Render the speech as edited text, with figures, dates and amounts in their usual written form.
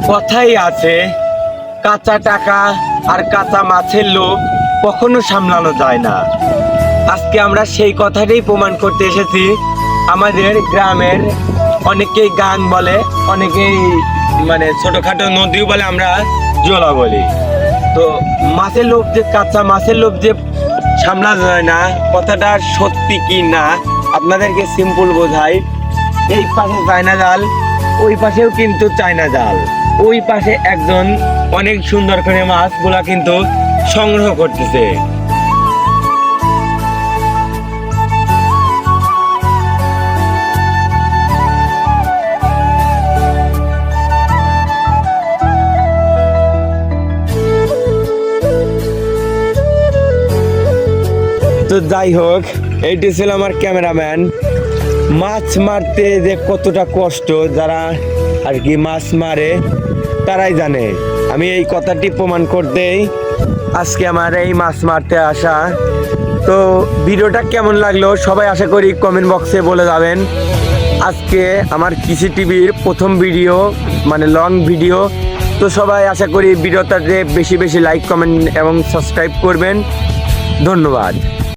কথাই আছে, কাঁচা টাকা আর কাঁচা মাছের লোভ কখনো সামলানো যায় না। আজকে আমরা সেই কথাটাই প্রমাণ করতে এসেছি। আমাদের গ্রামের অনেকেই গান বলে, অনেকেই মানে ছোটখাটো নদীও বলে, আমরা জোলা বলি। তো মাছের লোভ যে, কাঁচা মাছের লোভ যে সামলা যায় না, কথাটা সত্যি কি না আপনাদেরকে সিম্পল বোঝাই। এই পাশে চায়না জাল, ওই পাশেও কিন্তু চায়না জাল, ওই পাশে একজন অনেক সুন্দর করে মাছগুলা কিন্তু সংগ্রহ করতেছে। তো যাই হোক, এইটি ছিল আমার ক্যামেরাম্যান। মাছ মারতে যে কতটা কষ্ট, যারা আর কি মাছ মারে তারাই জানে। আমি এই কথাটি প্রমাণ করতেই আজকে আমার এই মাছ মারতে আসা। তো ভিডিওটা কেমন লাগলো সবাই আশা করি কমেন্ট বক্সে বলে যাবেন। আজকে আমার কৃষি টিভির প্রথম ভিডিও, মানে লং ভিডিও। তো সবাই আশা করি ভিডিওটাতে বেশি বেশি লাইক, কমেন্ট এবং সাবস্ক্রাইব করবেন। ধন্যবাদ।